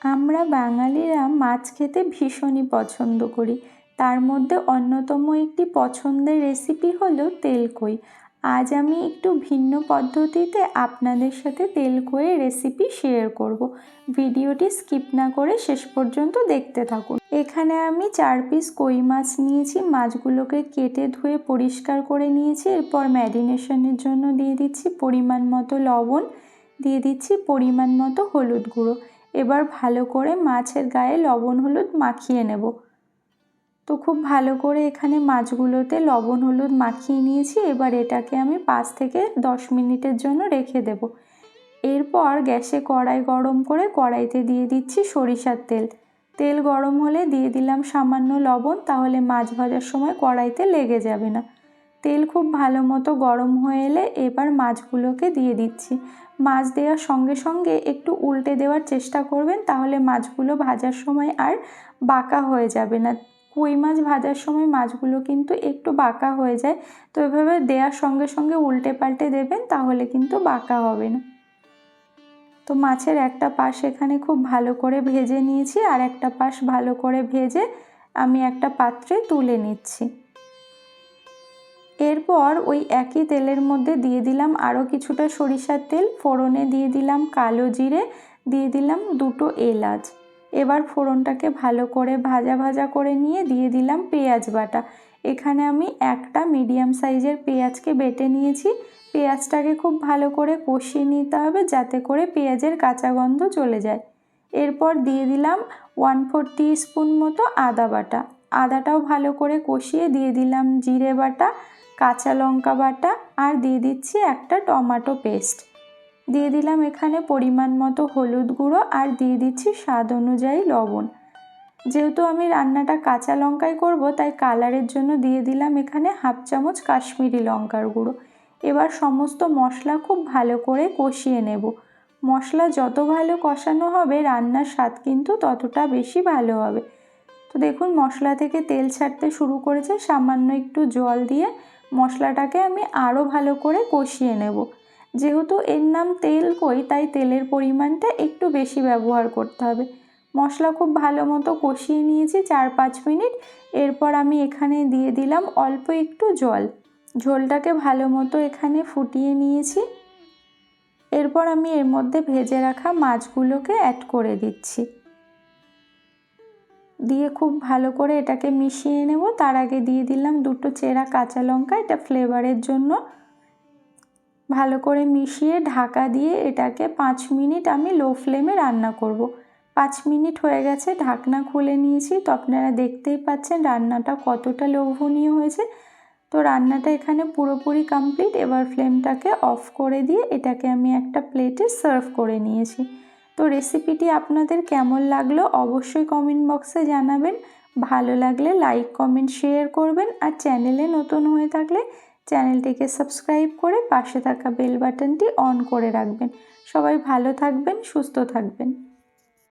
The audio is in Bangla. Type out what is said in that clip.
আমরা বাঙালিরা মাছ খেতে ভীষণই পছন্দ করি। তার মধ্যে অন্যতম একটি পছন্দের রেসিপি হলো তেলকই। আজ আমি একটু ভিন্ন পদ্ধতিতে আপনাদের সাথে তেলকইয়ের রেসিপি শেয়ার করব। ভিডিওটি স্কিপ না করে শেষ পর্যন্ত দেখতে থাকুন। এখানে আমি 4 পিস কই মাছ নিয়েছি। মাছগুলোকে কেটে ধুয়ে পরিষ্কার করে নিয়েছি। এরপর ম্যারিনেশনের জন্য দিয়ে দিচ্ছি পরিমাণ মতো লবণ, দিয়ে দিচ্ছি পরিমাণ মতো হলুদ গুঁড়ো। এবার ভালো করে মাছের গায়ে লবণ হলুদ মাখিয়ে নেব। তো খুব ভালো করে এখানে মাছগুলোতে লবণ হলুদ মাখিয়ে নিয়েছি। এবার এটাকে আমি 5 থেকে 10 মিনিটের জন্য রেখে দেব। এরপর গ্যাসে কড়াই গরম করে কড়াইতে দিয়ে দিচ্ছি সরিষার তেল। তেল গরম হলে দিয়ে দিলাম সামান্য লবণ, তাহলে মাছ ভাজার সময় কড়াইতে লেগে যাবে না। তেল খুব ভালো মতো গরম হয়ে এলে এবার মাছগুলোকে দিয়ে দিচ্ছি। মাছ দেওয়ার সঙ্গে সঙ্গে একটু উল্টে দেওয়ার চেষ্টা করবেন, তাহলে মাছগুলো ভাজার সময় আর বাঁকা হয়ে যাবে না। কই মাছ ভাজার সময় মাছগুলো কিন্তু একটু বাঁকা হয়ে যায়, তো এভাবে দেওয়ার সঙ্গে সঙ্গে উল্টে পাল্টে দেবেন, তাহলে কিন্তু বাঁকা হবে না। তো মাছের একটা পাশ এখানে খুব ভালো করে ভেজে নিয়েছি, আর একটা পাশ ভালো করে ভেজে আমি একটা পাত্রে তুলে নিচ্ছি। এরপর ওই একই তেলের মধ্যে দিয়ে দিলাম আরও কিছুটা সরিষার তেল। ফোড়নে দিয়ে দিলাম কালো জিরে, দিয়ে দিলাম 2টো এলাচ। এবার ফোড়নটাকে ভালো করে ভাজা ভাজা করে নিয়ে দিয়ে দিলাম পেঁয়াজ বাটা। এখানে আমি একটা মিডিয়াম সাইজের পেঁয়াজকে বেটে নিয়েছি। পেঁয়াজটাকে খুব ভালো করে কষিয়ে নিতে হবে, যাতে করে পেঁয়াজের কাঁচা গন্ধ চলে যায়। এরপর দিয়ে দিলাম 1/4 টিস্পুন মতো আদা বাটা। আদাটাও ভালো করে কষিয়ে দিয়ে দিলাম জিরে বাটা, কাঁচা লঙ্কা বাটা, আর দিয়ে দিচ্ছি একটা টমেটো পেস্ট। দিয়ে দিলাম এখানে পরিমাণ মতো হলুদ গুঁড়ো, আর দিয়ে দিচ্ছি স্বাদ অনুযায়ী লবণ। যেহেতু আমি রান্নাটা কাঁচা লঙ্কায় করব, তাই কালারের জন্য দিয়ে দিলাম এখানে 1/2 চামচ কাশ্মীরি লঙ্কার গুঁড়ো। এবার সমস্ত মশলা খুব ভালো করে কষিয়ে নেব। মশলা যত ভালো কষানো হবে রান্নার স্বাদ কিন্তু ততটা বেশি ভালো হবে। তো দেখুন মশলা থেকে তেল ছাড়তে শুরু করেছে। সামান্য একটু জল দিয়ে মশলাটাকে আমি আরও ভালো করে কষিয়ে নেব। যেহেতু এর নাম তেলকই, তাই তেলের পরিমাণটা একটু বেশি ব্যবহার করতে হবে। মশলা খুব ভালো মতো কষিয়ে নিয়েছি 4-5 মিনিট। এরপর আমি এখানে দিয়ে দিলাম অল্প একটু জল। ঝোলটাকে ভালো মতো এখানে ফুটিয়ে নিয়েছি। এরপর আমি এর মধ্যে ভেজে রাখা মাছগুলোকে অ্যাড করে দিচ্ছি, দিয়ে খুব ভালো করে এটাকে মিশিয়ে নেব। তার আগে দিয়ে দিলাম 2টো চেরা কাঁচা লঙ্কা, এটা ফ্লেভারের জন্য। ভালো করে মিশিয়ে ঢাকা দিয়ে এটাকে 5 মিনিট আমি লো ফ্লেমে রান্না করব। 5 মিনিট হয়ে গেছে, ঢাকনা খুলে নিয়েছি। তো আপনারা দেখতেই পাচ্ছেন রান্নাটা কতটা লোভনীয় হয়েছে। তো রান্নাটা এখানে পুরোপুরি কমপ্লিট। এবার ফ্লেমটাকে অফ করে দিয়ে এটাকে আমি একটা প্লেটে সার্ভ করে নিয়েছি। তো রেসিপিটি আপনাদের কেমন লাগলো অবশ্যই কমেন্ট বক্সে জানাবেন। ভালো লাগলে লাইক কমেন্ট শেয়ার করবেন, আর চ্যানেলে নতুন হয়ে থাকলে চ্যানেলটিকে সাবস্ক্রাইব করে পাশে থাকা বেল বাটনটি অন করে রাখবেন। সবাই ভালো থাকবেন, সুস্থ থাকবেন।